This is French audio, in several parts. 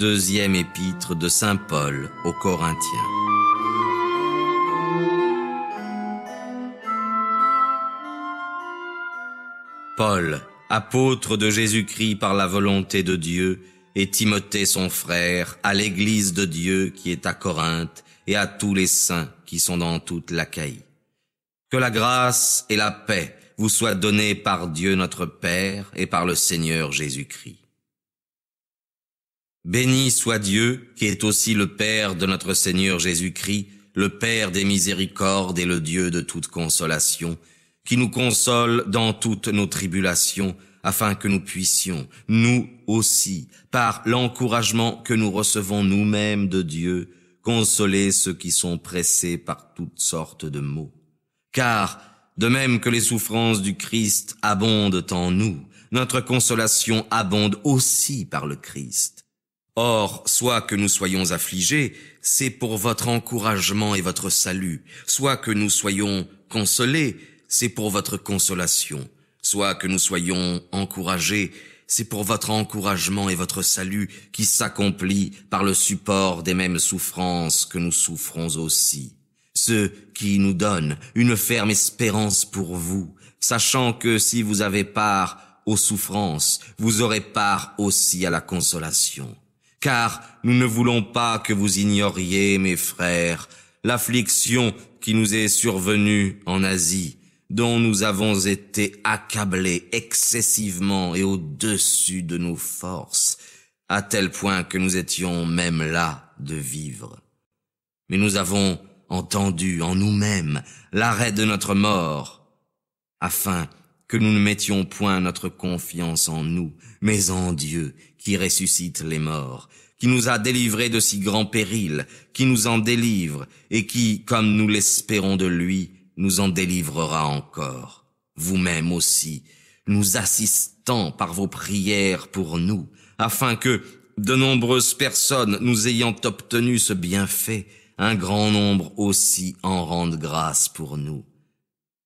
Deuxième épître de saint Paul aux Corinthiens. Paul, apôtre de Jésus-Christ par la volonté de Dieu, et Timothée son frère, à l'église de Dieu qui est à Corinthe, et à tous les saints qui sont dans toute l'Achaïe. Que la grâce et la paix vous soient données par Dieu notre Père et par le Seigneur Jésus-Christ. Béni soit Dieu, qui est aussi le Père de notre Seigneur Jésus-Christ, le Père des miséricordes et le Dieu de toute consolation, qui nous console dans toutes nos tribulations, afin que nous puissions, nous aussi, par l'encouragement que nous recevons nous-mêmes de Dieu, consoler ceux qui sont pressés par toutes sortes de maux. Car, de même que les souffrances du Christ abondent en nous, notre consolation abonde aussi par le Christ. Or, soit que nous soyons affligés, c'est pour votre encouragement et votre salut, soit que nous soyons consolés, c'est pour votre consolation, soit que nous soyons encouragés, c'est pour votre encouragement et votre salut qui s'accomplit par le support des mêmes souffrances que nous souffrons aussi. Ce qui nous donne une ferme espérance pour vous, sachant que si vous avez part aux souffrances, vous aurez part aussi à la consolation. Car nous ne voulons pas que vous ignoriez, mes frères, l'affliction qui nous est survenue en Asie, dont nous avons été accablés excessivement et au-dessus de nos forces, à tel point que nous étions même las de vivre. Mais nous avons entendu en nous-mêmes l'arrêt de notre mort, afin que nous ne mettions point notre confiance en nous, mais en Dieu, qui ressuscite les morts, qui nous a délivrés de si grands périls, qui nous en délivre, et qui, comme nous l'espérons de lui, nous en délivrera encore. Vous-même aussi, nous assistant par vos prières pour nous, afin que, de nombreuses personnes nous ayant obtenu ce bienfait, un grand nombre aussi en rendent grâce pour nous.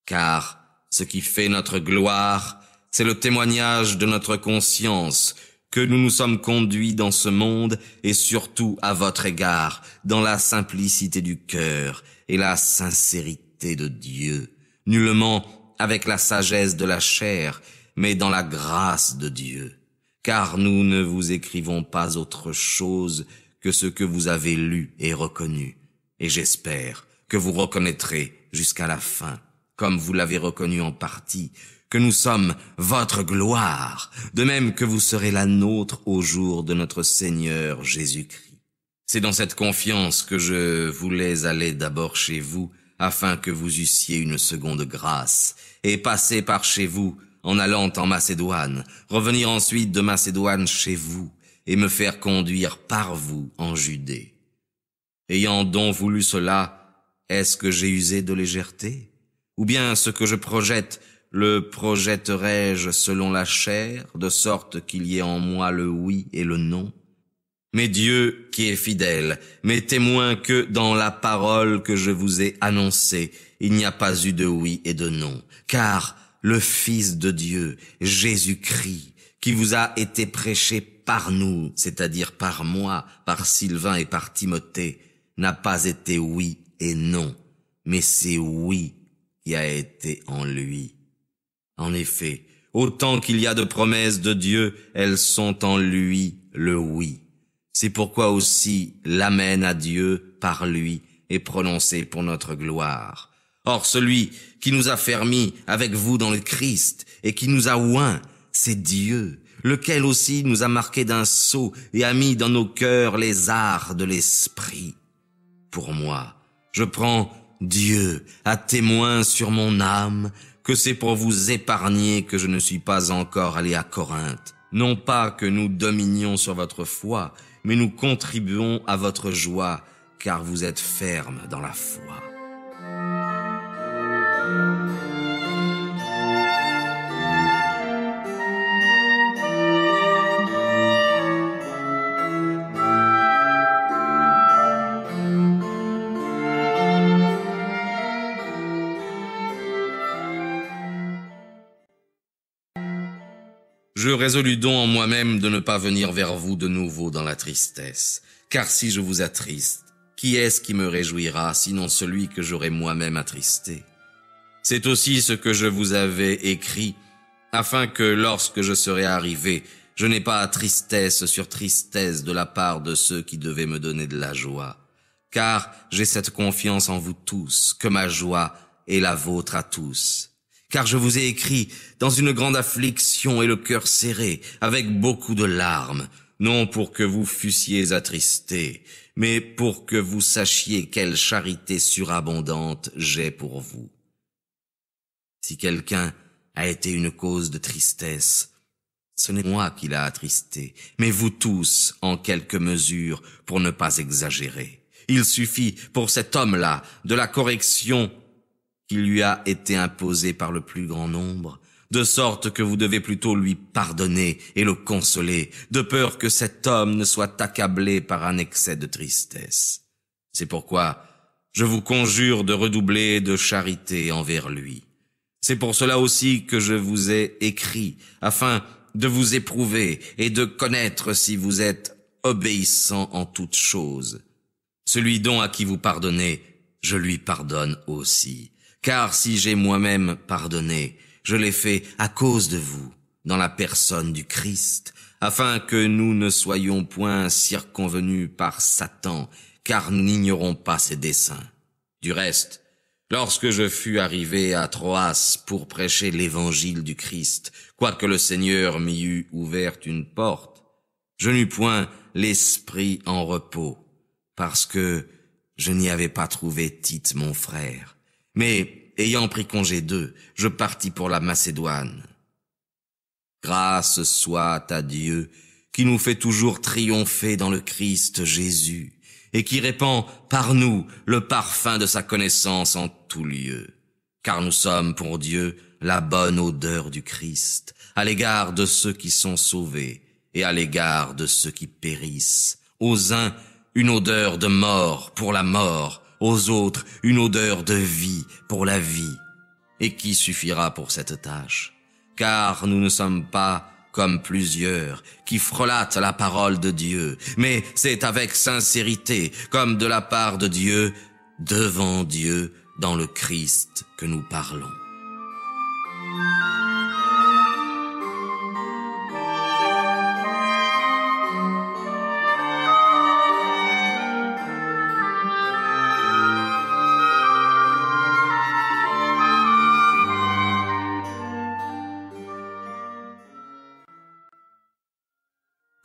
Car ce qui fait notre gloire, c'est le témoignage de notre conscience, que nous nous sommes conduits dans ce monde et surtout à votre égard, dans la simplicité du cœur et la sincérité de Dieu, nullement avec la sagesse de la chair, mais dans la grâce de Dieu. Car nous ne vous écrivons pas autre chose que ce que vous avez lu et reconnu, et j'espère que vous reconnaîtrez jusqu'à la fin, comme vous l'avez reconnu en partie, que nous sommes votre gloire, de même que vous serez la nôtre au jour de notre Seigneur Jésus-Christ. C'est dans cette confiance que je voulais aller d'abord chez vous, afin que vous eussiez une seconde grâce, et passer par chez vous en allant en Macédoine, revenir ensuite de Macédoine chez vous, et me faire conduire par vous en Judée. Ayant donc voulu cela, est-ce que j'ai usé de légèreté? Ou bien ce que je projette, le projetterai-je selon la chair, de sorte qu'il y ait en moi le oui et le non? Mais Dieu, qui est fidèle, m'est témoin que dans la parole que je vous ai annoncée, il n'y a pas eu de oui et de non. Car le Fils de Dieu, Jésus-Christ, qui vous a été prêché par nous, c'est-à-dire par moi, par Sylvain et par Timothée, n'a pas été oui et non, mais c'est oui qui a été en lui. En effet, autant qu'il y a de promesses de Dieu, elles sont en lui le oui. C'est pourquoi aussi l'amen à Dieu par lui est prononcé pour notre gloire. Or celui qui nous a fermis avec vous dans le Christ et qui nous a oints, c'est Dieu, lequel aussi nous a marqués d'un sceau et a mis dans nos cœurs les arts de l'esprit. Pour moi, je prends Dieu à témoin sur mon âme que c'est pour vous épargner que je ne suis pas encore allé à Corinthe. Non pas que nous dominions sur votre foi, mais nous contribuons à votre joie, car vous êtes fermes dans la foi. Je résolus donc en moi-même de ne pas venir vers vous de nouveau dans la tristesse. Car si je vous attriste, qui est-ce qui me réjouira, sinon celui que j'aurai moi-même attristé? C'est aussi ce que je vous avais écrit, afin que lorsque je serai arrivé, je n'ai pas tristesse sur tristesse de la part de ceux qui devaient me donner de la joie. Car j'ai cette confiance en vous tous, que ma joie est la vôtre à tous. Car je vous ai écrit dans une grande affliction et le cœur serré, avec beaucoup de larmes, non pour que vous fussiez attristés, mais pour que vous sachiez quelle charité surabondante j'ai pour vous. Si quelqu'un a été une cause de tristesse, ce n'est moi qui l'a attristé, mais vous tous, en quelque mesure, pour ne pas exagérer. Il suffit pour cet homme-là de la correction qui lui a été imposée par le plus grand nombre, de sorte que vous devez plutôt lui pardonner et le consoler, de peur que cet homme ne soit accablé par un excès de tristesse. C'est pourquoi je vous conjure de redoubler de charité envers lui. C'est pour cela aussi que je vous ai écrit, afin de vous éprouver et de connaître si vous êtes obéissant en toutes choses. Celui dont à qui vous pardonnez, je lui pardonne aussi. Car si j'ai moi-même pardonné, je l'ai fait à cause de vous, dans la personne du Christ, afin que nous ne soyons point circonvenus par Satan, car nous n'ignorons pas ses desseins. Du reste, lorsque je fus arrivé à Troas pour prêcher l'évangile du Christ, quoique le Seigneur m'y eût ouvert une porte, je n'eus point l'esprit en repos, parce que je n'y avais pas trouvé Tite mon frère. Mais, ayant pris congé d'eux, je partis pour la Macédoine. Grâce soit à Dieu, qui nous fait toujours triompher dans le Christ Jésus, et qui répand par nous le parfum de sa connaissance en tout lieu. Car nous sommes pour Dieu la bonne odeur du Christ, à l'égard de ceux qui sont sauvés, et à l'égard de ceux qui périssent. Aux uns, une odeur de mort pour la mort, aux autres une odeur de vie pour la vie. Et qui suffira pour cette tâche? Car nous ne sommes pas comme plusieurs qui frelatent la parole de Dieu, mais c'est avec sincérité, comme de la part de Dieu, devant Dieu, dans le Christ que nous parlons.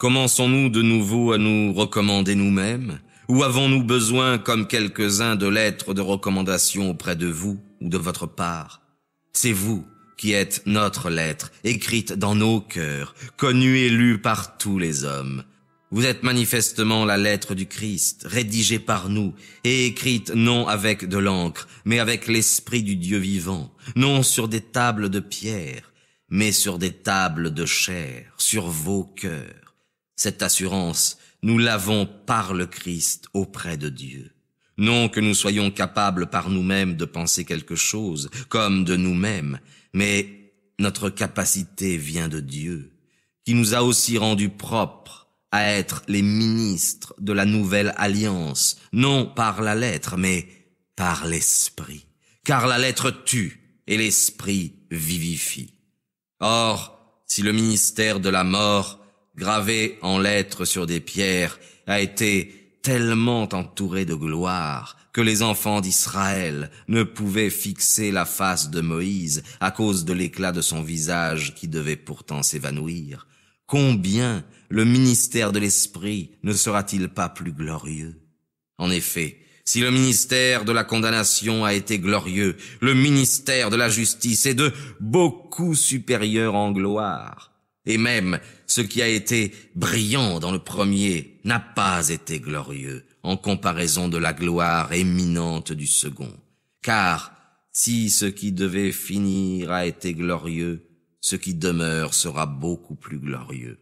Commençons-nous de nouveau à nous recommander nous-mêmes, ou avons-nous besoin, comme quelques-uns, de lettres de recommandation auprès de vous ou de votre part? C'est vous qui êtes notre lettre, écrite dans nos cœurs, connue et lue par tous les hommes. Vous êtes manifestement la lettre du Christ, rédigée par nous, et écrite non avec de l'encre, mais avec l'Esprit du Dieu vivant, non sur des tables de pierre, mais sur des tables de chair, sur vos cœurs. Cette assurance, nous l'avons par le Christ auprès de Dieu. Non que nous soyons capables par nous-mêmes de penser quelque chose, comme de nous-mêmes, mais notre capacité vient de Dieu, qui nous a aussi rendus propres à être les ministres de la nouvelle alliance, non par la lettre, mais par l'Esprit. Car la lettre tue et l'Esprit vivifie. Or, si le ministère de la mort, gravé en lettres sur des pierres, a été tellement entouré de gloire que les enfants d'Israël ne pouvaient fixer la face de Moïse à cause de l'éclat de son visage qui devait pourtant s'évanouir. Combien le ministère de l'Esprit ne sera-t-il pas plus glorieux? En effet, si le ministère de la condamnation a été glorieux, le ministère de la justice est de beaucoup supérieur en gloire. Et même ce qui a été brillant dans le premier n'a pas été glorieux en comparaison de la gloire éminente du second. Car si ce qui devait finir a été glorieux, ce qui demeure sera beaucoup plus glorieux.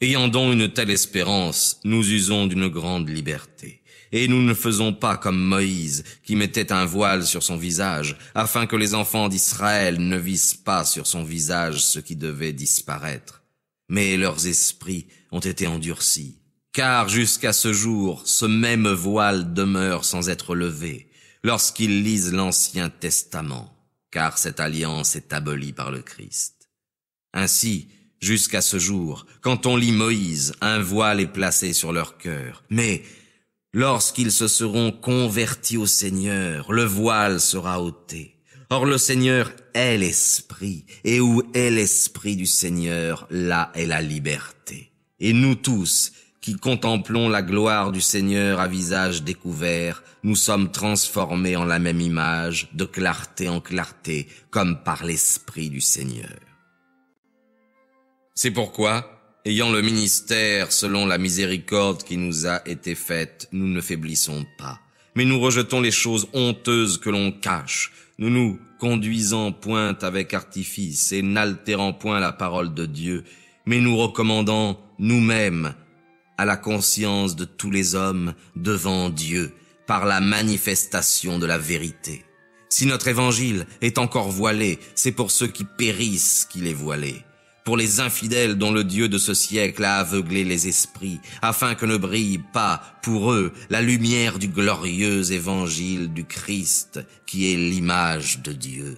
Ayant donc une telle espérance, nous usons d'une grande liberté. Et nous ne faisons pas comme Moïse, qui mettait un voile sur son visage, afin que les enfants d'Israël ne vissent pas sur son visage ce qui devait disparaître. Mais leurs esprits ont été endurcis. Car jusqu'à ce jour, ce même voile demeure sans être levé, lorsqu'ils lisent l'Ancien Testament, car cette alliance est abolie par le Christ. Ainsi, jusqu'à ce jour, quand on lit Moïse, un voile est placé sur leur cœur. Mais lorsqu'ils se seront convertis au Seigneur, le voile sera ôté. Or le Seigneur est l'Esprit, et où est l'Esprit du Seigneur, là est la liberté. Et nous tous, qui contemplons la gloire du Seigneur à visage découvert, nous sommes transformés en la même image, de clarté en clarté, comme par l'Esprit du Seigneur. C'est pourquoi, ayant le ministère selon la miséricorde qui nous a été faite, nous ne faiblissons pas, mais nous rejetons les choses honteuses que l'on cache, nous nous conduisons point avec artifice et n'altérant point la parole de Dieu, mais nous recommandons nous-mêmes à la conscience de tous les hommes devant Dieu par la manifestation de la vérité. Si notre évangile est encore voilé, c'est pour ceux qui périssent qu'il est voilé, pour les infidèles dont le Dieu de ce siècle a aveuglé les esprits, afin que ne brille pas pour eux la lumière du glorieux évangile du Christ, qui est l'image de Dieu.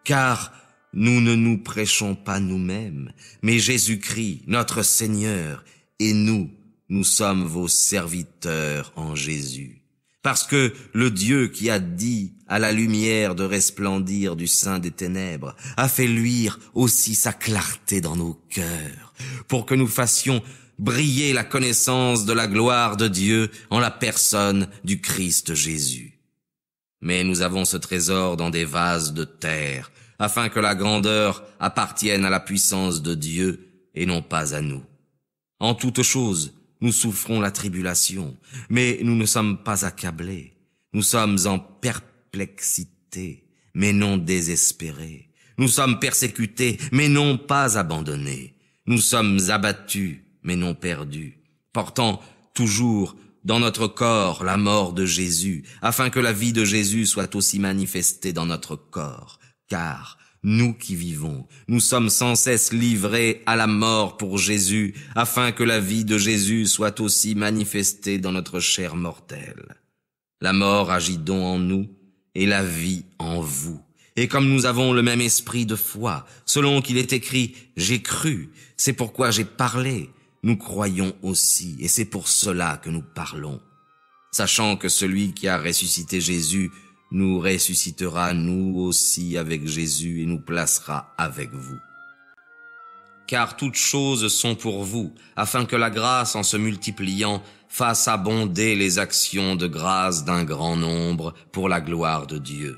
Car nous ne nous prêchons pas nous-mêmes, mais Jésus-Christ, notre Seigneur, et nous sommes vos serviteurs en Jésus. Parce que le Dieu qui a dit à la lumière de resplendir du sein des ténèbres a fait luire aussi sa clarté dans nos cœurs, pour que nous fassions briller la connaissance de la gloire de Dieu en la personne du Christ Jésus. Mais nous avons ce trésor dans des vases de terre, afin que la grandeur appartienne à la puissance de Dieu et non pas à nous. En toutes choses, nous souffrons la tribulation, mais nous ne sommes pas accablés. Nous sommes en perplexité, mais non désespérés. Nous sommes persécutés, mais non pas abandonnés. Nous sommes abattus, mais non perdus, portant toujours dans notre corps la mort de Jésus, afin que la vie de Jésus soit aussi manifestée dans notre corps. Car nous qui vivons, nous sommes sans cesse livrés à la mort pour Jésus, afin que la vie de Jésus soit aussi manifestée dans notre chair mortelle. La mort agit donc en nous, et la vie en vous. Et comme nous avons le même esprit de foi, selon qu'il est écrit « J'ai cru, c'est pourquoi j'ai parlé », nous croyons aussi, et c'est pour cela que nous parlons. Sachant que celui qui a ressuscité Jésus nous ressuscitera nous aussi avec Jésus et nous placera avec vous. Car toutes choses sont pour vous, afin que la grâce en se multipliant fasse abonder les actions de grâce d'un grand nombre pour la gloire de Dieu.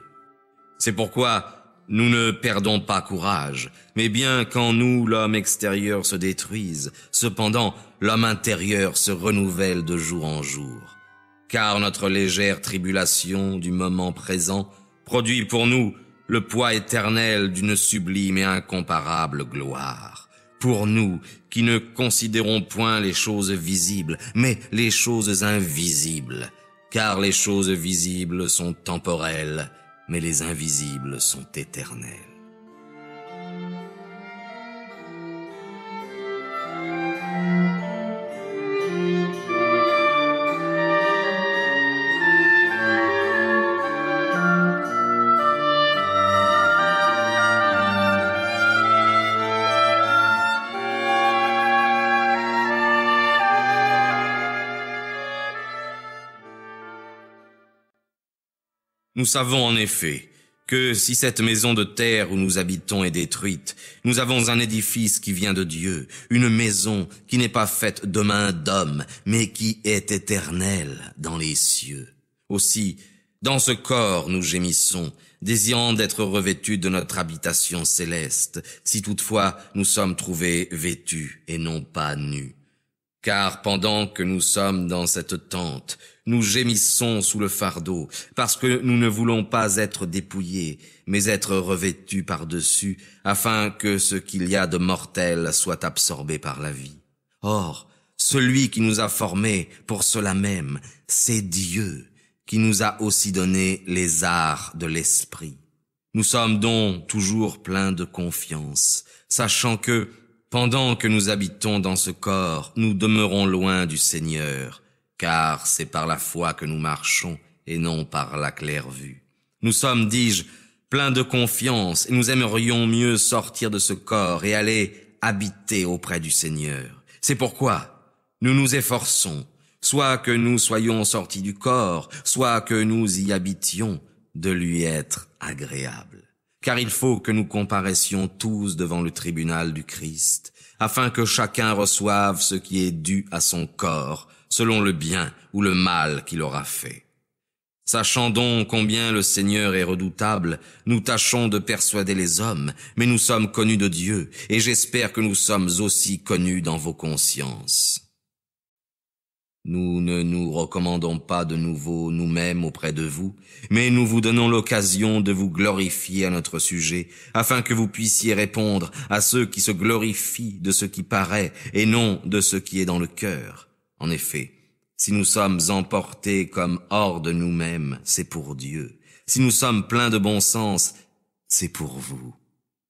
C'est pourquoi nous ne perdons pas courage, mais bien qu'en nous l'homme extérieur se détruise, cependant l'homme intérieur se renouvelle de jour en jour. Car notre légère tribulation du moment présent produit pour nous le poids éternel d'une sublime et incomparable gloire. Pour nous qui ne considérons point les choses visibles, mais les choses invisibles. Car les choses visibles sont temporelles, mais les invisibles sont éternelles. Nous savons en effet que si cette maison de terre où nous habitons est détruite, nous avons un édifice qui vient de Dieu, une maison qui n'est pas faite de main d'homme, mais qui est éternelle dans les cieux. Aussi, dans ce corps nous gémissons, désirant d'être revêtus de notre habitation céleste, si toutefois nous sommes trouvés vêtus et non pas nus. Car pendant que nous sommes dans cette tente, nous gémissons sous le fardeau, parce que nous ne voulons pas être dépouillés, mais être revêtus par-dessus, afin que ce qu'il y a de mortel soit absorbé par la vie. Or, Celui qui nous a formés pour cela même, c'est Dieu qui nous a aussi donné les arts de l'esprit. Nous sommes donc toujours pleins de confiance, sachant que, pendant que nous habitons dans ce corps, nous demeurons loin du Seigneur, car c'est par la foi que nous marchons et non par la claire vue. Nous sommes, dis-je, pleins de confiance et nous aimerions mieux sortir de ce corps et aller habiter auprès du Seigneur. C'est pourquoi nous nous efforçons, soit que nous soyons sortis du corps, soit que nous y habitions, de lui être agréable. Car il faut que nous comparaissions tous devant le tribunal du Christ, afin que chacun reçoive ce qui est dû à son corps, selon le bien ou le mal qu'il aura fait. Sachant donc combien le Seigneur est redoutable, nous tâchons de persuader les hommes, mais nous sommes connus de Dieu, et j'espère que nous sommes aussi connus dans vos consciences. Nous ne nous recommandons pas de nouveau nous-mêmes auprès de vous, mais nous vous donnons l'occasion de vous glorifier à notre sujet, afin que vous puissiez répondre à ceux qui se glorifient de ce qui paraît et non de ce qui est dans le cœur. En effet, si nous sommes emportés comme hors de nous-mêmes, c'est pour Dieu. Si nous sommes pleins de bon sens, c'est pour vous.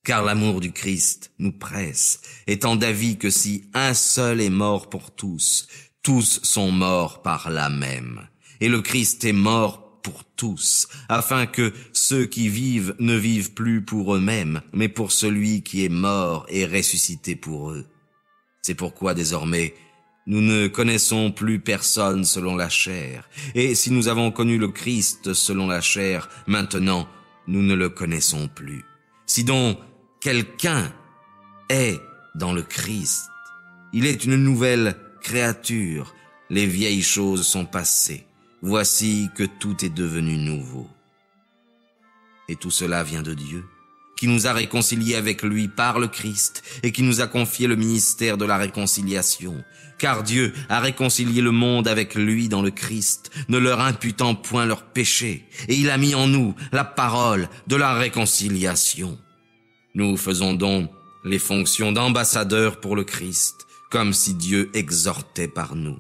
Car l'amour du Christ nous presse, étant d'avis que si un seul est mort pour tous, tous sont morts par là même. Et le Christ est mort pour tous, afin que ceux qui vivent ne vivent plus pour eux-mêmes, mais pour celui qui est mort et ressuscité pour eux. C'est pourquoi désormais, nous ne connaissons plus personne selon la chair. Et si nous avons connu le Christ selon la chair, maintenant, nous ne le connaissons plus. Si donc quelqu'un est dans le Christ, il est une nouvelle créature, les vieilles choses sont passées. Voici que tout est devenu nouveau. Et tout cela vient de Dieu, qui nous a réconciliés avec lui par le Christ et qui nous a confié le ministère de la réconciliation. Car Dieu a réconcilié le monde avec lui dans le Christ, ne leur imputant point leurs péchés, et il a mis en nous la parole de la réconciliation. Nous faisons donc les fonctions d'ambassadeurs pour le Christ, comme si Dieu exhortait par nous.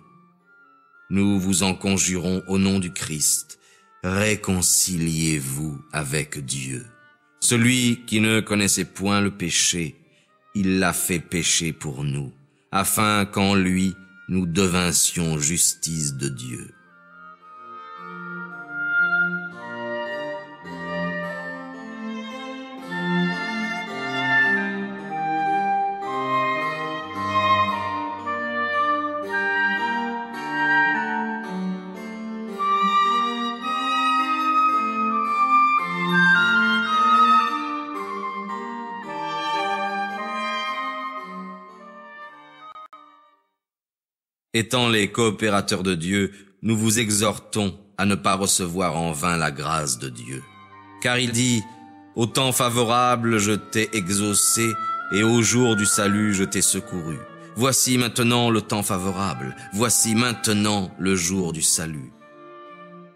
Nous vous en conjurons au nom du Christ, réconciliez-vous avec Dieu. Celui qui ne connaissait point le péché, il l'a fait pécher pour nous, afin qu'en lui nous devinssions justice de Dieu. Étant les coopérateurs de Dieu, nous vous exhortons à ne pas recevoir en vain la grâce de Dieu. Car il dit, « Au temps favorable, je t'ai exaucé, et au jour du salut, je t'ai secouru. Voici maintenant le temps favorable, voici maintenant le jour du salut. »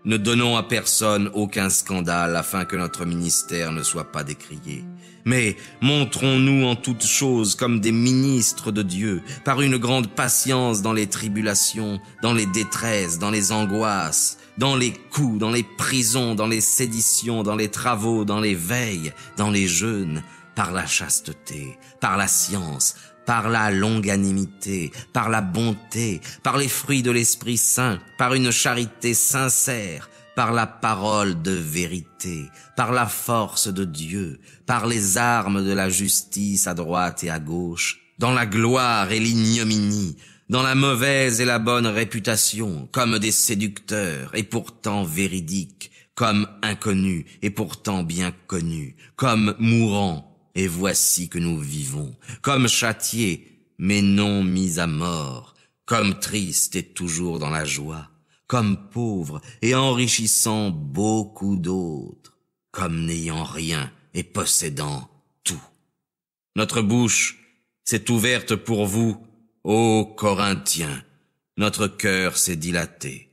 Ne donnons à personne aucun scandale afin que notre ministère ne soit pas décrié. Mais montrons-nous en toutes choses comme des ministres de Dieu, par une grande patience dans les tribulations, dans les détresses, dans les angoisses, dans les coups, dans les prisons, dans les séditions, dans les travaux, dans les veilles, dans les jeûnes, par la chasteté, par la science, par la longanimité, par la bonté, par les fruits de l'Esprit Saint, par une charité sincère, par la parole de vérité, par la force de Dieu, par les armes de la justice à droite et à gauche, dans la gloire et l'ignominie, dans la mauvaise et la bonne réputation, comme des séducteurs et pourtant véridiques, comme inconnus et pourtant bien connus, comme mourants, et voici que nous vivons, comme châtiés, mais non mis à mort, comme tristes et toujours dans la joie, comme pauvres et enrichissant beaucoup d'autres, comme n'ayant rien et possédant tout. Notre bouche s'est ouverte pour vous, ô Corinthiens, notre cœur s'est dilaté.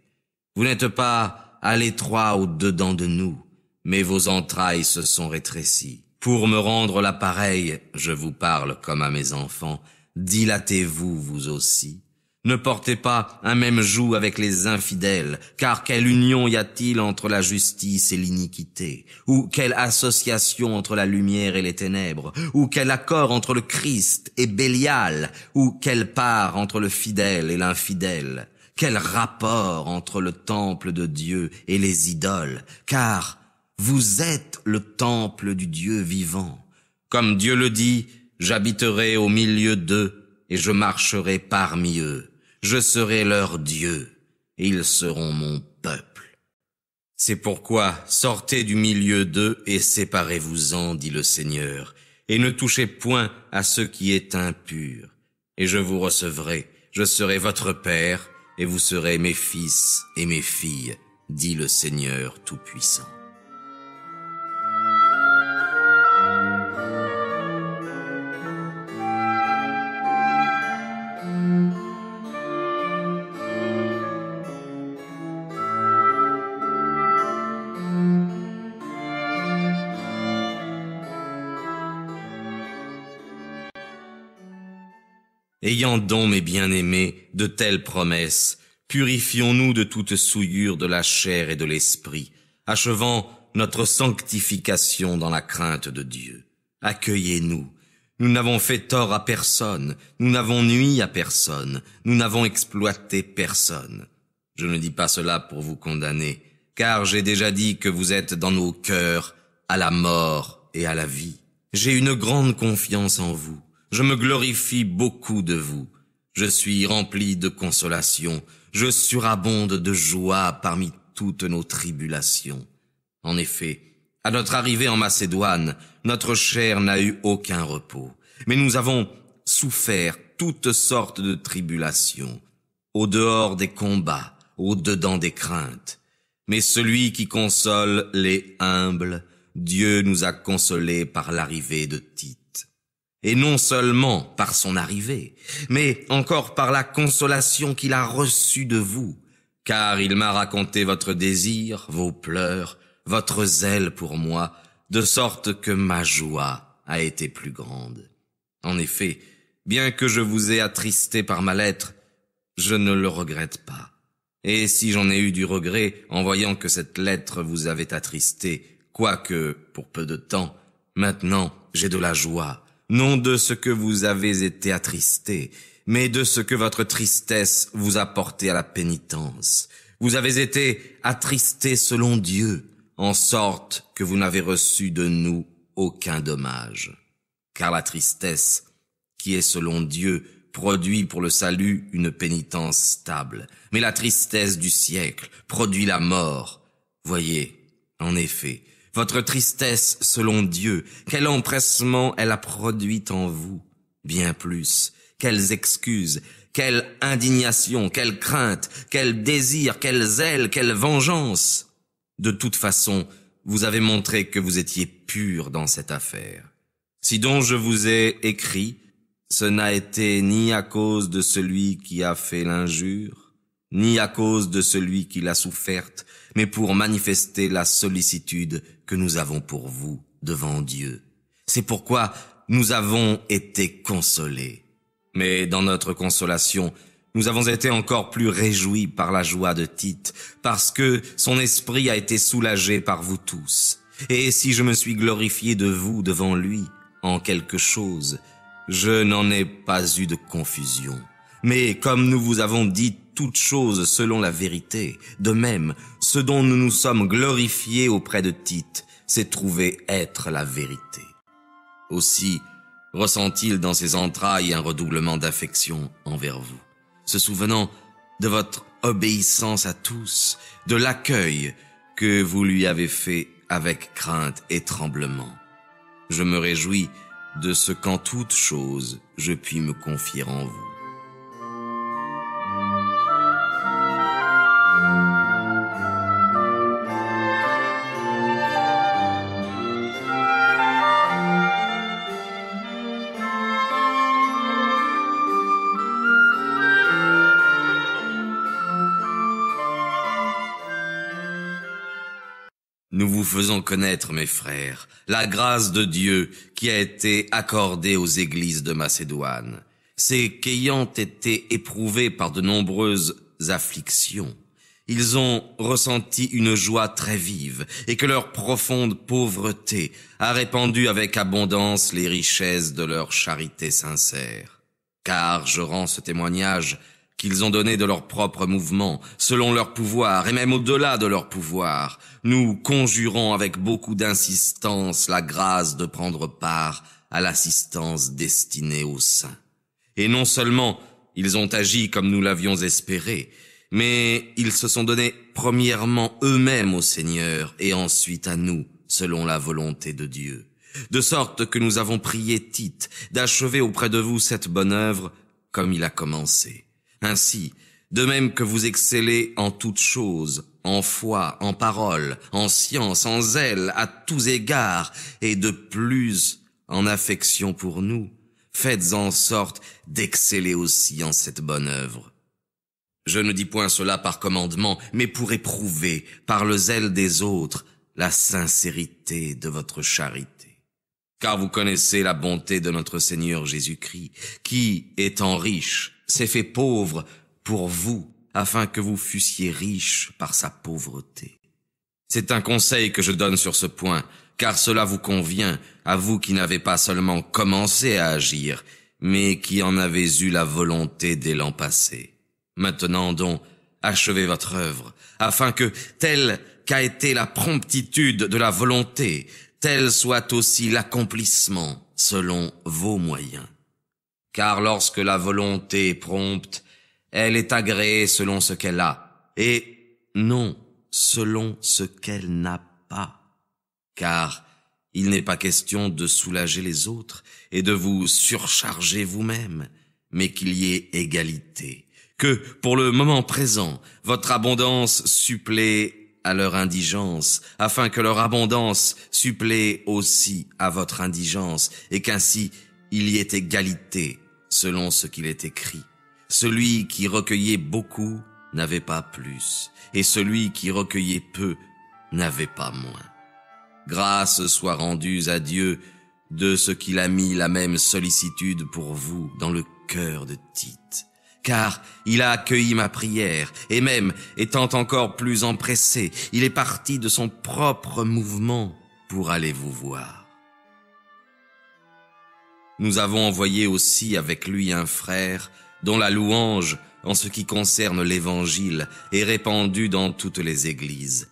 Vous n'êtes pas à l'étroit au-dedans de nous, mais vos entrailles se sont rétrécies. Pour me rendre la pareille, je vous parle comme à mes enfants, dilatez-vous vous aussi. Ne portez pas un même joug avec les infidèles, car quelle union y a-t-il entre la justice et l'iniquité? Ou quelle association entre la lumière et les ténèbres? Ou quel accord entre le Christ et Bélial? Ou quelle part entre le fidèle et l'infidèle? Quel rapport entre le temple de Dieu et les idoles? Car vous êtes le temple du Dieu vivant. Comme Dieu le dit, j'habiterai au milieu d'eux et je marcherai parmi eux. Je serai leur Dieu, et ils seront mon peuple. C'est pourquoi sortez du milieu d'eux et séparez-vous-en, dit le Seigneur, et ne touchez point à ce qui est impur. Et je vous recevrai, je serai votre Père, et vous serez mes fils et mes filles, dit le Seigneur Tout-Puissant. Ayant donc, mes bien-aimés, de telles promesses, purifions-nous de toute souillure de la chair et de l'esprit, achevant notre sanctification dans la crainte de Dieu. Accueillez-nous. Nous n'avons fait tort à personne, nous n'avons nui à personne, nous n'avons exploité personne. Je ne dis pas cela pour vous condamner, car j'ai déjà dit que vous êtes dans nos cœurs, à la mort et à la vie. J'ai une grande confiance en vous. Je me glorifie beaucoup de vous. Je suis rempli de consolation. Je surabonde de joie parmi toutes nos tribulations. En effet, à notre arrivée en Macédoine, notre chair n'a eu aucun repos. Mais nous avons souffert toutes sortes de tribulations, au dehors des combats, au dedans des craintes. Mais celui qui console les humbles, Dieu nous a consolés par l'arrivée de Tite. Et non seulement par son arrivée, mais encore par la consolation qu'il a reçue de vous, car il m'a raconté votre désir, vos pleurs, votre zèle pour moi, de sorte que ma joie a été plus grande. En effet, bien que je vous ai attristé par ma lettre, je ne le regrette pas. Et si j'en ai eu du regret en voyant que cette lettre vous avait attristé, quoique pour peu de temps, maintenant j'ai de la joie, non de ce que vous avez été attristé, mais de ce que votre tristesse vous a porté à la pénitence. Vous avez été attristé selon Dieu, en sorte que vous n'avez reçu de nous aucun dommage. Car la tristesse, qui est selon Dieu, produit pour le salut une pénitence stable, mais la tristesse du siècle produit la mort. Voyez, en effet, votre tristesse selon Dieu, quel empressement elle a produit en vous, bien plus, quelles excuses, quelle indignation, quelle crainte, quel désir, quel zèle, quelle vengeance. De toute façon, vous avez montré que vous étiez pur dans cette affaire. Si donc je vous ai écrit, ce n'a été ni à cause de celui qui a fait l'injure, ni à cause de celui qui l'a soufferte, mais pour manifester la sollicitude que nous avons pour vous devant Dieu. C'est pourquoi nous avons été consolés. Mais dans notre consolation, nous avons été encore plus réjouis par la joie de Tite, parce que son esprit a été soulagé par vous tous. Et si je me suis glorifié de vous devant lui, en quelque chose, je n'en ai pas eu de confusion. Mais comme nous vous avons dit toutes choses selon la vérité, de même, ce dont nous nous sommes glorifiés auprès de Tite s'est trouvé être la vérité. Aussi, ressent-il dans ses entrailles un redoublement d'affection envers vous, se souvenant de votre obéissance à tous, de l'accueil que vous lui avez fait avec crainte et tremblement. Je me réjouis de ce qu'en toute chose je puis me confier en vous. Nous vous faisons connaître, mes frères, la grâce de Dieu qui a été accordée aux églises de Macédoine. c'est qu'ayant été éprouvés par de nombreuses afflictions, ils ont ressenti une joie très vive et que leur profonde pauvreté a répandu avec abondance les richesses de leur charité sincère. Car je rends ce témoignage qu'ils ont donné de leur propre mouvement, selon leur pouvoir et même au-delà de leur pouvoir. Nous conjurons avec beaucoup d'insistance la grâce de prendre part à l'assistance destinée aux saints. Et non seulement ils ont agi comme nous l'avions espéré, mais ils se sont donnés premièrement eux-mêmes au Seigneur et ensuite à nous, selon la volonté de Dieu. De sorte que nous avons prié Tite d'achever auprès de vous cette bonne œuvre comme il a commencé. Ainsi, de même que vous excellez en toutes choses, en foi, en parole, en science, en zèle, à tous égards, et de plus en affection pour nous, faites en sorte d'exceller aussi en cette bonne œuvre. Je ne dis point cela par commandement, mais pour éprouver, par le zèle des autres, la sincérité de votre charité. Car vous connaissez la bonté de notre Seigneur Jésus-Christ, qui, étant riche, s'est fait pauvre pour vous, afin que vous fussiez riches par sa pauvreté. C'est un conseil que je donne sur ce point, car cela vous convient, à vous qui n'avez pas seulement commencé à agir, mais qui en avez eu la volonté dès l'an passé. Maintenant donc, achevez votre œuvre, afin que, telle qu'a été la promptitude de la volonté, tel soit aussi l'accomplissement selon vos moyens. Car lorsque la volonté est prompte, elle est agréée selon ce qu'elle a, et non selon ce qu'elle n'a pas. Car il n'est pas question de soulager les autres et de vous surcharger vous-même, mais qu'il y ait égalité, que, pour le moment présent, votre abondance supplée à leur indigence, afin que leur abondance supplée aussi à votre indigence, et qu'ainsi il y ait égalité, selon ce qu'il est écrit. Celui qui recueillait beaucoup n'avait pas plus, et celui qui recueillait peu n'avait pas moins. Grâce soit rendue à Dieu de ce qu'il a mis la même sollicitude pour vous dans le cœur de Tite. Car il a accueilli ma prière, et même, étant encore plus empressé, il est parti de son propre mouvement pour aller vous voir. Nous avons envoyé aussi avec lui un frère, dont la louange, en ce qui concerne l'Évangile, est répandue dans toutes les églises.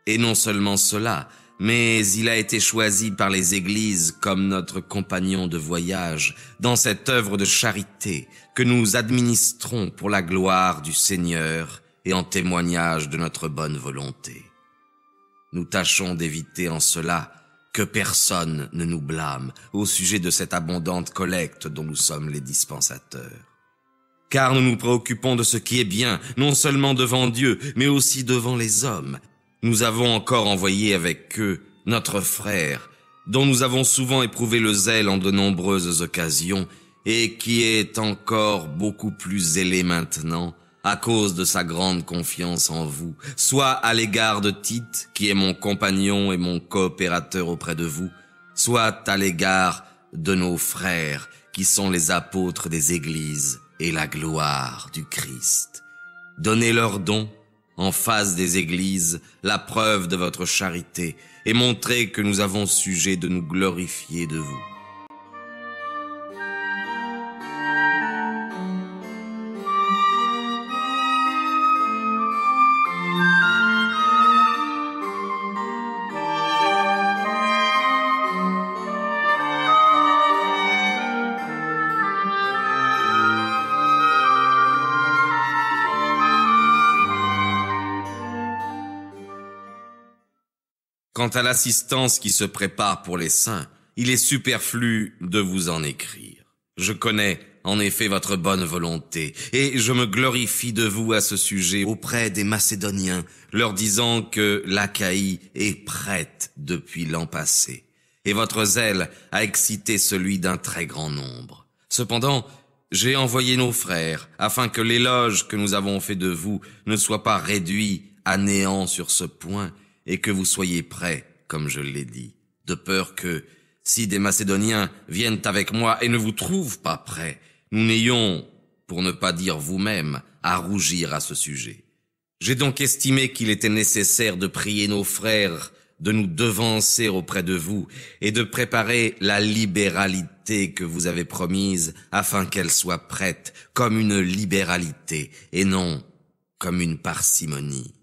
Et non seulement cela, mais il a été choisi par les églises comme notre compagnon de voyage dans cette œuvre de charité que nous administrons pour la gloire du Seigneur et en témoignage de notre bonne volonté. Nous tâchons d'éviter en cela que personne ne nous blâme au sujet de cette abondante collecte dont nous sommes les dispensateurs. Car nous nous préoccupons de ce qui est bien, non seulement devant Dieu, mais aussi devant les hommes. Nous avons encore envoyé avec eux notre frère, dont nous avons souvent éprouvé le zèle en de nombreuses occasions, et qui est encore beaucoup plus zélé maintenant, à cause de sa grande confiance en vous, soit à l'égard de Tite, qui est mon compagnon et mon coopérateur auprès de vous, soit à l'égard de nos frères, qui sont les apôtres des églises et la gloire du Christ. Donnez leurs dons en face des églises la preuve de votre charité et montrez que nous avons sujet de nous glorifier de vous. Quant à l'assistance qui se prépare pour les saints, il est superflu de vous en écrire. Je connais en effet votre bonne volonté, et je me glorifie de vous à ce sujet auprès des Macédoniens, leur disant que l'Achaïe est prête depuis l'an passé, et votre zèle a excité celui d'un très grand nombre. Cependant, j'ai envoyé nos frères, afin que l'éloge que nous avons fait de vous ne soit pas réduit à néant sur ce point, et que vous soyez prêts, comme je l'ai dit, de peur que, si des Macédoniens viennent avec moi et ne vous trouvent pas prêts, nous n'ayons, pour ne pas dire vous-même, à rougir à ce sujet. J'ai donc estimé qu'il était nécessaire de prier nos frères de nous devancer auprès de vous et de préparer la libéralité que vous avez promise afin qu'elle soit prête comme une libéralité et non comme une parcimonie.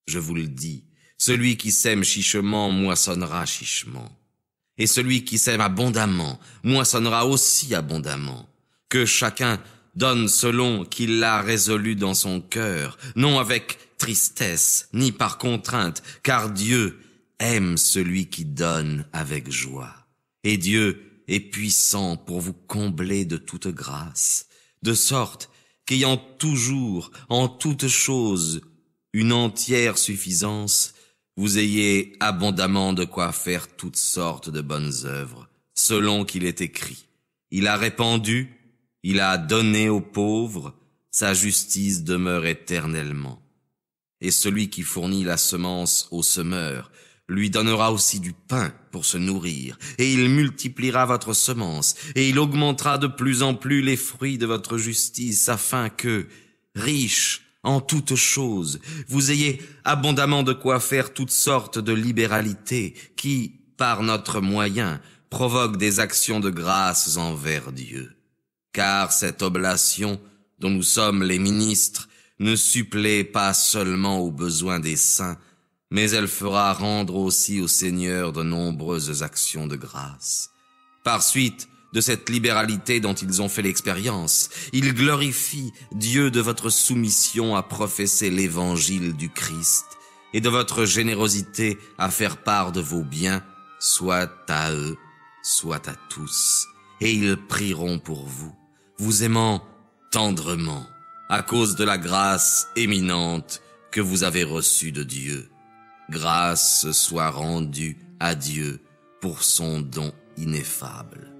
Je vous le dis, celui qui sème chichement moissonnera chichement. Et celui qui sème abondamment moissonnera aussi abondamment. Que chacun donne selon qu'il l'a résolu dans son cœur, non avec tristesse, ni par contrainte, car Dieu aime celui qui donne avec joie. Et Dieu est puissant pour vous combler de toute grâce, de sorte qu'ayant toujours, en toutes choses, une entière suffisance, vous ayez abondamment de quoi faire toutes sortes de bonnes œuvres, selon qu'il est écrit. Il a répandu, il a donné aux pauvres, sa justice demeure éternellement. Et celui qui fournit la semence au semeur lui donnera aussi du pain pour se nourrir, et il multipliera votre semence, et il augmentera de plus en plus les fruits de votre justice, afin que, riche en toutes choses, vous ayez abondamment de quoi faire toutes sortes de libéralités qui, par notre moyen, provoquent des actions de grâce envers Dieu. Car cette oblation, dont nous sommes les ministres, ne supplée pas seulement aux besoins des saints, mais elle fera rendre aussi au Seigneur de nombreuses actions de grâce. Par suite de cette libéralité dont ils ont fait l'expérience, ils glorifient Dieu de votre soumission à professer l'évangile du Christ et de votre générosité à faire part de vos biens, soit à eux, soit à tous. Et ils prieront pour vous, vous aimant tendrement, à cause de la grâce éminente que vous avez reçue de Dieu. Grâce soit rendue à Dieu pour son don ineffable.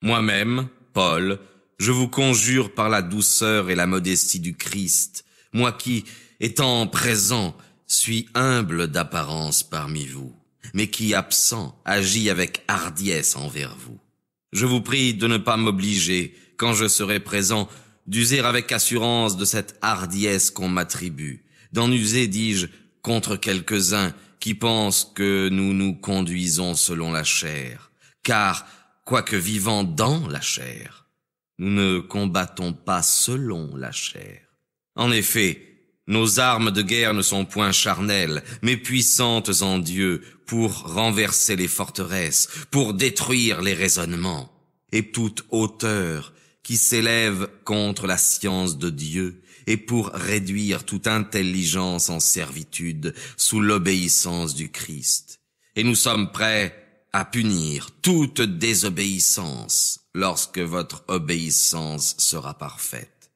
Moi-même, Paul, je vous conjure par la douceur et la modestie du Christ, moi qui, étant présent, suis humble d'apparence parmi vous, mais qui, absent, agis avec hardiesse envers vous. Je vous prie de ne pas m'obliger, quand je serai présent, d'user avec assurance de cette hardiesse qu'on m'attribue, d'en user, dis-je, contre quelques-uns qui pensent que nous nous conduisons selon la chair, car, quoique vivant dans la chair, nous ne combattons pas selon la chair. En effet, nos armes de guerre ne sont point charnelles, mais puissantes en Dieu pour renverser les forteresses, pour détruire les raisonnements, et toute hauteur qui s'élève contre la science de Dieu, et pour réduire toute intelligence en servitude sous l'obéissance du Christ. Et nous sommes prêts à punir toute désobéissance lorsque votre obéissance sera parfaite.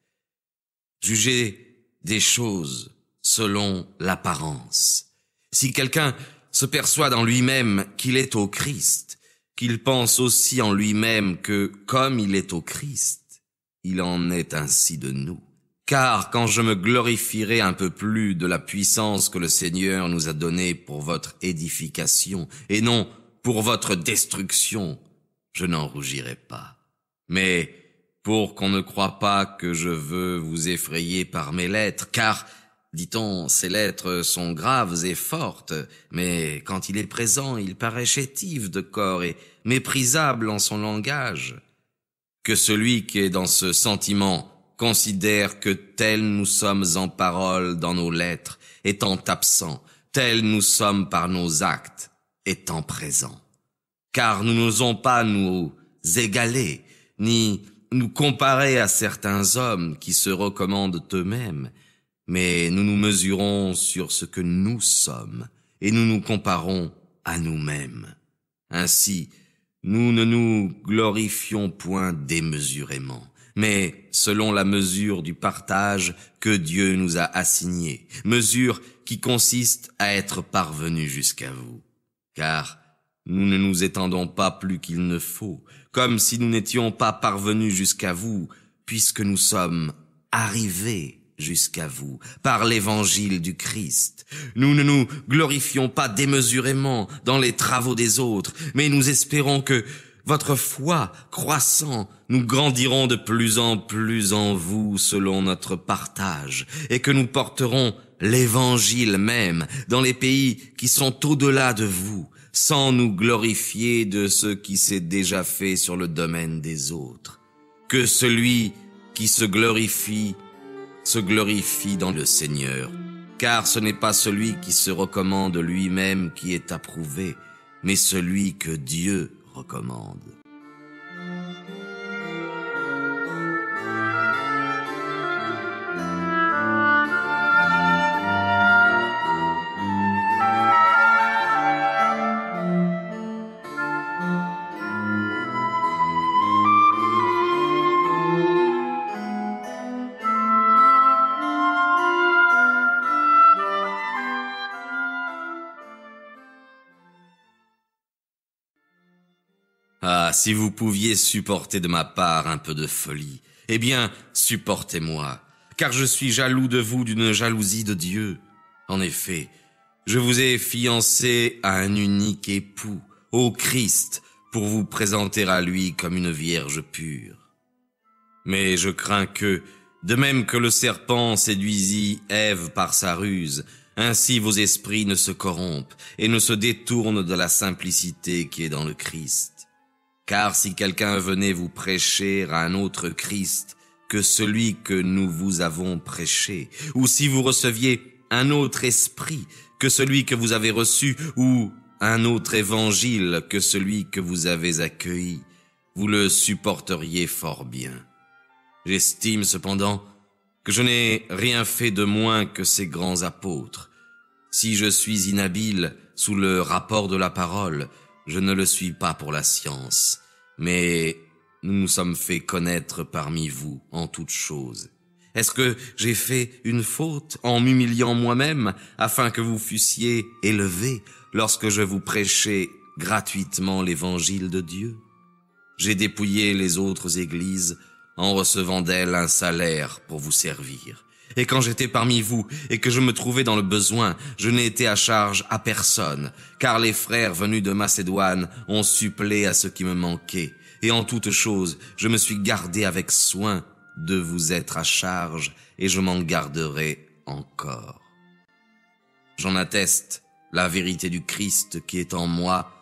Jugez des choses selon l'apparence. Si quelqu'un se persuade en lui-même qu'il est au Christ, qu'il pense aussi en lui-même que, comme il est au Christ, il en est ainsi de nous. Car quand je me glorifierai un peu plus de la puissance que le Seigneur nous a donnée pour votre édification, et non pour votre destruction, je n'en rougirai pas. Mais pour qu'on ne croie pas que je veux vous effrayer par mes lettres, car, dit-on, ces lettres sont graves et fortes, mais quand il est présent, il paraît chétif de corps et méprisable en son langage. Que celui qui est dans ce sentiment considère que tels nous sommes en parole dans nos lettres, étant absents, tels nous sommes par nos actes, étant présents. Car nous n'osons pas nous égaler, ni nous comparer à certains hommes qui se recommandent eux-mêmes, mais nous nous mesurons sur ce que nous sommes, et nous nous comparons à nous-mêmes. Ainsi, nous ne nous glorifions point démesurément, mais selon la mesure du partage que Dieu nous a assigné, mesure qui consiste à être parvenus jusqu'à vous. Car nous ne nous étendons pas plus qu'il ne faut, comme si nous n'étions pas parvenus jusqu'à vous, puisque nous sommes arrivés jusqu'à vous par l'évangile du Christ. Nous ne nous glorifions pas démesurément dans les travaux des autres, mais nous espérons que votre foi croissant, nous grandirons de plus en plus en vous selon notre partage, et que nous porterons l'évangile même dans les pays qui sont au-delà de vous, sans nous glorifier de ce qui s'est déjà fait sur le domaine des autres. Que celui qui se glorifie dans le Seigneur, car ce n'est pas celui qui se recommande lui-même qui est approuvé, mais celui que Dieu recommande. Ah, si vous pouviez supporter de ma part un peu de folie, eh bien, supportez-moi, car je suis jaloux de vous d'une jalousie de Dieu. En effet, je vous ai fiancé à un unique époux, au Christ, pour vous présenter à lui comme une vierge pure. Mais je crains que, de même que le serpent séduisit Ève par sa ruse, ainsi vos esprits ne se corrompent et ne se détournent de la simplicité qui est dans le Christ. Car si quelqu'un venait vous prêcher à un autre Christ que celui que nous vous avons prêché, ou si vous receviez un autre esprit que celui que vous avez reçu, ou un autre évangile que celui que vous avez accueilli, vous le supporteriez fort bien. J'estime cependant que je n'ai rien fait de moins que ces grands apôtres. Si je suis inhabile sous le rapport de la parole, je ne le suis pas pour la science, mais nous nous sommes fait connaître parmi vous en toutes choses. Est-ce que j'ai fait une faute en m'humiliant moi-même afin que vous fussiez élevés lorsque je vous prêchais gratuitement l'évangile de Dieu? J'ai dépouillé les autres églises en recevant d'elles un salaire pour vous servir. Et quand j'étais parmi vous et que je me trouvais dans le besoin, je n'ai été à charge à personne, car les frères venus de Macédoine ont supplé à ce qui me manquait. Et en toute chose, je me suis gardé avec soin de vous être à charge, et je m'en garderai encore. J'en atteste la vérité du Christ qui est en moi.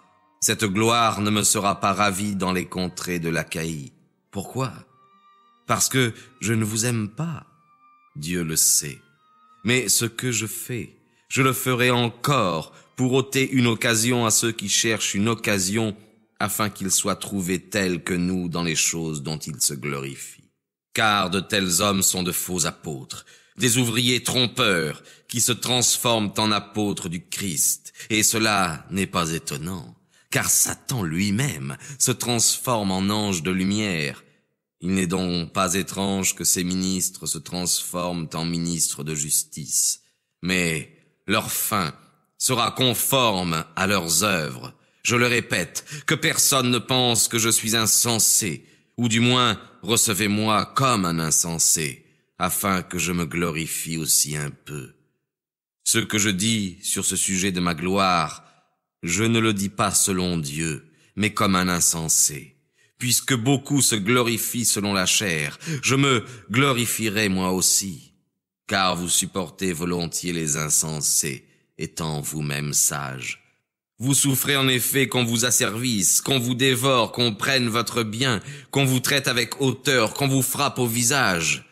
Cette gloire ne me sera pas ravie dans les contrées de l'Achaïe. Pourquoi? Parce que je ne vous aime pas. Dieu le sait. Mais ce que je fais, je le ferai encore pour ôter une occasion à ceux qui cherchent une occasion afin qu'ils soient trouvés tels que nous dans les choses dont ils se glorifient. Car de tels hommes sont de faux apôtres, des ouvriers trompeurs qui se transforment en apôtres du Christ. Et cela n'est pas étonnant, car Satan lui-même se transforme en ange de lumière. Il n'est donc pas étrange que ces ministres se transforment en ministres de justice. Mais leur fin sera conforme à leurs œuvres. Je le répète, que personne ne pense que je suis insensé, ou du moins recevez-moi comme un insensé, afin que je me glorifie aussi un peu. Ce que je dis sur ce sujet de ma gloire, je ne le dis pas selon Dieu, mais comme un insensé. Puisque beaucoup se glorifient selon la chair, je me glorifierai moi aussi. Car vous supportez volontiers les insensés, étant vous-même sages. Vous souffrez en effet qu'on vous asservisse, qu'on vous dévore, qu'on prenne votre bien, qu'on vous traite avec hauteur, qu'on vous frappe au visage.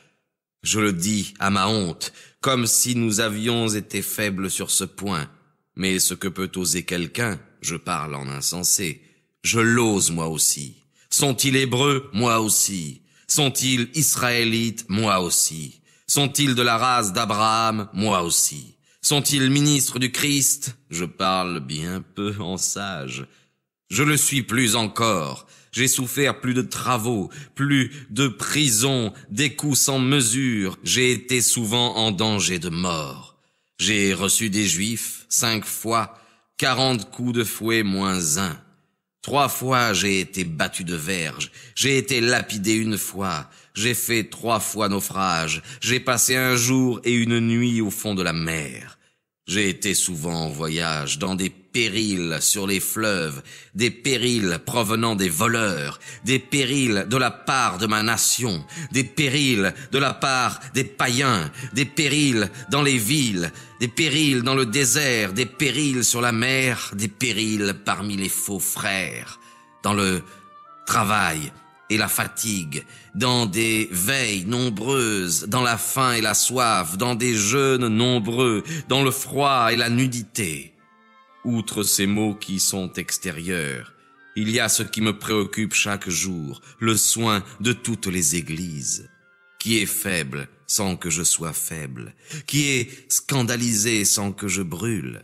Je le dis à ma honte, comme si nous avions été faibles sur ce point. Mais ce que peut oser quelqu'un, je parle en insensé, je l'ose moi aussi. Sont-ils hébreux? Moi aussi. Sont-ils israélites? Moi aussi. Sont-ils de la race d'Abraham? Moi aussi. Sont-ils ministres du Christ? Je parle bien peu en sage. Je le suis plus encore. J'ai souffert plus de travaux, plus de prisons, des coups sans mesure. J'ai été souvent en danger de mort. J'ai reçu des Juifs 5 fois, 40 coups de fouet moins 1. 3 fois j'ai été battu de verge, j'ai été lapidé 1 fois, j'ai fait 3 fois naufrage, j'ai passé 1 jour et 1 nuit au fond de la mer. J'ai été souvent en voyage, dans des périls sur les fleuves, des périls provenant des voleurs, des périls de la part de ma nation, des périls de la part des païens, des périls dans les villes, des périls dans le désert, des périls sur la mer, des périls parmi les faux frères, dans le travail et la fatigue, dans des veilles nombreuses, dans la faim et la soif, dans des jeûnes nombreux, dans le froid et la nudité. Outre ces maux qui sont extérieurs, il y a ce qui me préoccupe chaque jour, le soin de toutes les églises. Qui est faible sans que je sois faible? Qui est scandalisé sans que je brûle?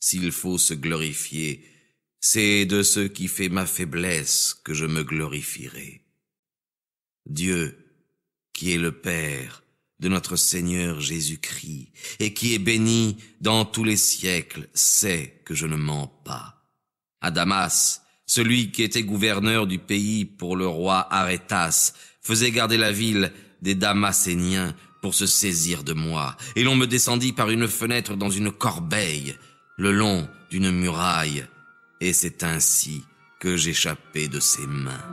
S'il faut se glorifier, c'est de ce qui fait ma faiblesse que je me glorifierai. Dieu, qui est le Père de notre Seigneur Jésus-Christ, et qui est béni dans tous les siècles, sait que je ne mens pas. À Damas, celui qui était gouverneur du pays pour le roi Arétas faisait garder la ville des Damaséniens pour se saisir de moi, et l'on me descendit par une fenêtre dans une corbeille, le long d'une muraille, et c'est ainsi que j'échappai de ses mains.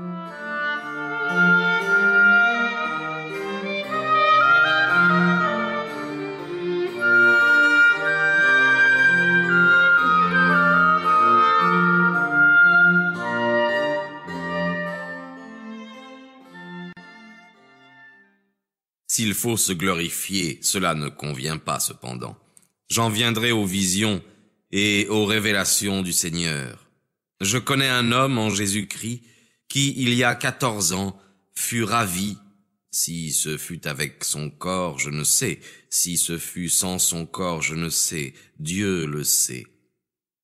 S'il faut se glorifier, cela ne convient pas cependant. J'en viendrai aux visions et aux révélations du Seigneur. Je connais un homme en Jésus-Christ qui, il y a 14 ans, fut ravi. Si ce fut avec son corps, je ne sais. Si ce fut sans son corps, je ne sais. Dieu le sait.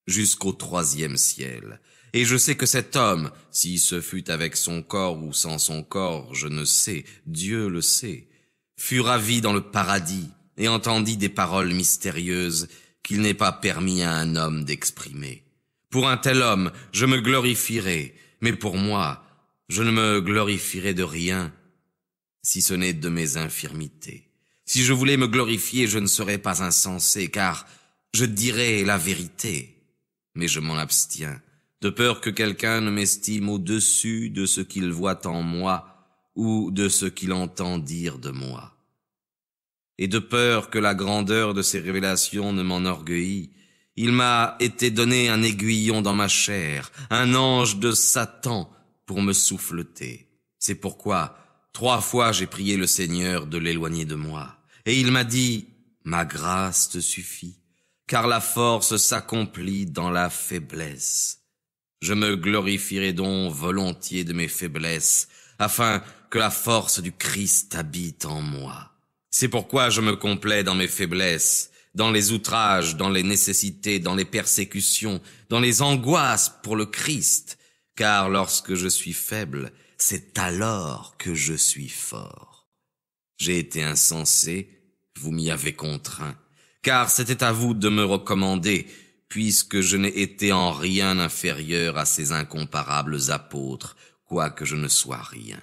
Jusqu'au 3e ciel. Et je sais que cet homme, si ce fut avec son corps ou sans son corps, je ne sais. Dieu le sait. Fut ravi dans le paradis et entendit des paroles mystérieuses qu'il n'est pas permis à un homme d'exprimer. Pour un tel homme, je me glorifierai, mais pour moi, je ne me glorifierai de rien, si ce n'est de mes infirmités. Si je voulais me glorifier, je ne serais pas insensé, car je dirais la vérité, mais je m'en abstiens, de peur que quelqu'un ne m'estime au-dessus de ce qu'il voit en moi, ou de ce qu'il entend dire de moi. Et de peur que la grandeur de ces révélations ne m'enorgueillit, il m'a été donné un aiguillon dans ma chair, un ange de Satan pour me souffleter. C'est pourquoi 3 fois j'ai prié le Seigneur de l'éloigner de moi. Et il m'a dit, « Ma grâce te suffit, car la force s'accomplit dans la faiblesse. » Je me glorifierai donc volontiers de mes faiblesses, afin que la force du Christ habite en moi. C'est pourquoi je me complais dans mes faiblesses, dans les outrages, dans les nécessités, dans les persécutions, dans les angoisses pour le Christ, car lorsque je suis faible, c'est alors que je suis fort. J'ai été insensé, vous m'y avez contraint, car c'était à vous de me recommander, puisque je n'ai été en rien inférieur à ces incomparables apôtres, quoique je ne sois rien.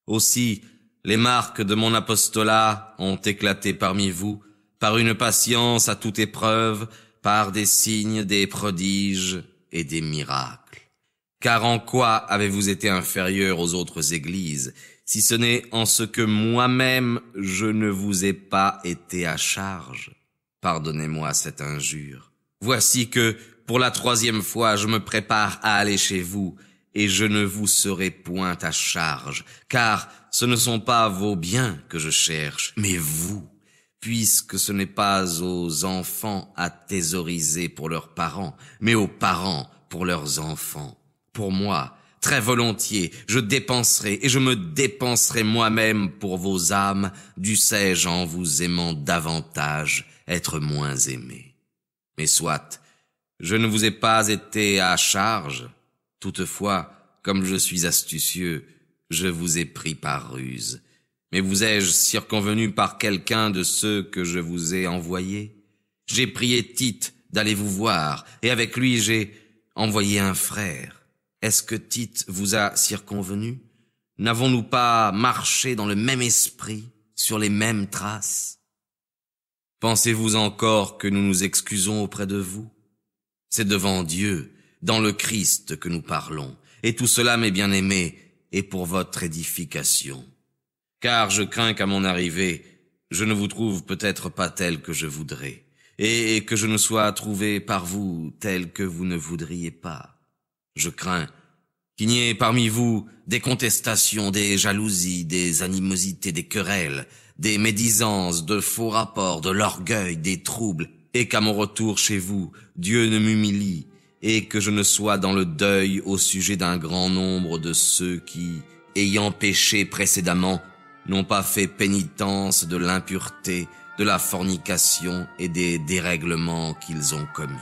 Aussi, les marques de mon apostolat ont éclaté parmi vous, par une patience à toute épreuve, par des signes, des prodiges et des miracles. Car en quoi avez-vous été inférieur aux autres églises, si ce n'est en ce que moi-même je ne vous ai pas été à charge? Pardonnez-moi cette injure. Voici que, pour la 3e fois, je me prépare à aller chez vous, et je ne vous serai point à charge, car ce ne sont pas vos biens que je cherche, mais vous, puisque ce n'est pas aux enfants à thésauriser pour leurs parents, mais aux parents pour leurs enfants. Pour moi, très volontiers, je dépenserai et je me dépenserai moi-même pour vos âmes, dussé-je en vous aimant davantage être moins aimé. Mais soit, je ne vous ai pas été à charge. Toutefois, comme je suis astucieux, je vous ai pris par ruse. Mais vous ai-je circonvenu par quelqu'un de ceux que je vous ai envoyés? J'ai prié Tite d'aller vous voir, et avec lui j'ai envoyé un frère. Est-ce que Tite vous a circonvenu? N'avons-nous pas marché dans le même esprit, sur les mêmes traces? Pensez-vous encore que nous nous excusons auprès de vous? C'est devant Dieu, dans le Christ que nous parlons, et tout cela, mes bien-aimés, est pour votre édification. Car je crains qu'à mon arrivée, je ne vous trouve peut-être pas tel que je voudrais, et que je ne sois trouvé par vous tel que vous ne voudriez pas. Je crains qu'il n'y ait parmi vous des contestations, des jalousies, des animosités, des querelles, des médisances, de faux rapports, de l'orgueil, des troubles, et qu'à mon retour chez vous, Dieu ne m'humilie, et que je ne sois dans le deuil au sujet d'un grand nombre de ceux qui, ayant péché précédemment, n'ont pas fait pénitence de l'impureté, de la fornication et des dérèglements qu'ils ont commis.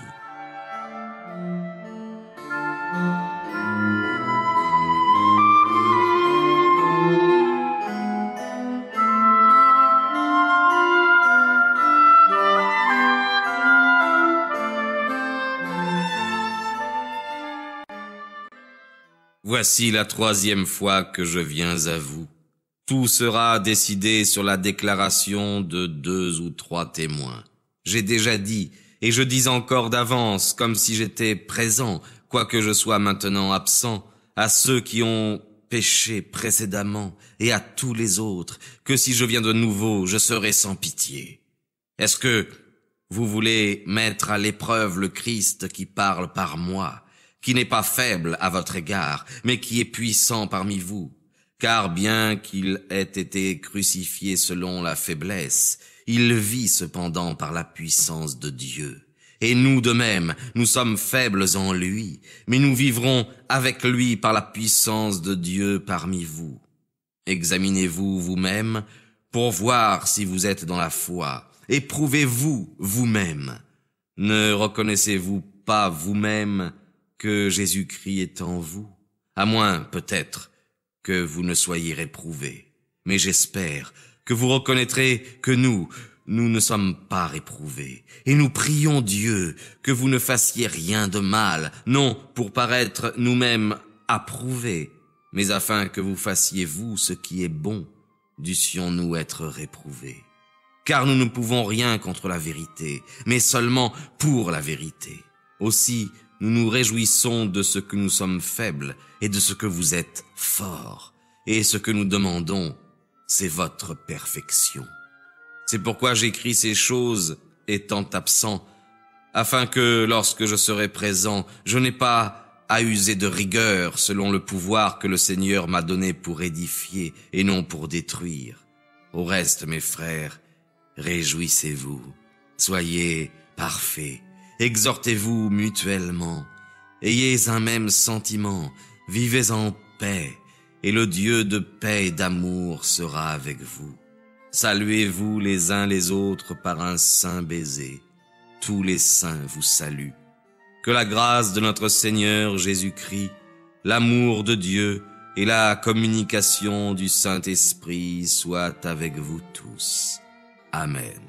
Voici la 3e fois que je viens à vous. Tout sera décidé sur la déclaration de 2 ou 3 témoins. J'ai déjà dit, et je dis encore d'avance, comme si j'étais présent, quoique je sois maintenant absent, à ceux qui ont péché précédemment, et à tous les autres, que si je viens de nouveau, je serai sans pitié. Est-ce que vous voulez mettre à l'épreuve le Christ qui parle par moi, qui n'est pas faible à votre égard, mais qui est puissant parmi vous? Car bien qu'il ait été crucifié selon la faiblesse, il vit cependant par la puissance de Dieu. Et nous de même, nous sommes faibles en lui, mais nous vivrons avec lui par la puissance de Dieu parmi vous. Examinez-vous vous-même pour voir si vous êtes dans la foi. Éprouvez-vous vous-même. Ne reconnaissez-vous pas vous-même que Jésus-Christ est en vous? À moins, peut-être, que vous ne soyez réprouvés. Mais j'espère que vous reconnaîtrez que nous ne sommes pas réprouvés. Et nous prions Dieu que vous ne fassiez rien de mal, non pour paraître nous-mêmes approuvés, mais afin que vous fassiez vous ce qui est bon, dussions-nous être réprouvés. Car nous ne pouvons rien contre la vérité, mais seulement pour la vérité. Aussi, nous nous réjouissons de ce que nous sommes faibles et de ce que vous êtes forts. Et ce que nous demandons, c'est votre perfection. C'est pourquoi j'écris ces choses étant absent, afin que lorsque je serai présent, je n'ai pas à user de rigueur selon le pouvoir que le Seigneur m'a donné pour édifier et non pour détruire. Au reste, mes frères, réjouissez-vous, soyez parfaits, exhortez-vous mutuellement, ayez un même sentiment, vivez en paix, et le Dieu de paix et d'amour sera avec vous. Saluez-vous les uns les autres par un saint baiser. Tous les saints vous saluent. Que la grâce de notre Seigneur Jésus-Christ, l'amour de Dieu et la communication du Saint-Esprit soient avec vous tous. Amen.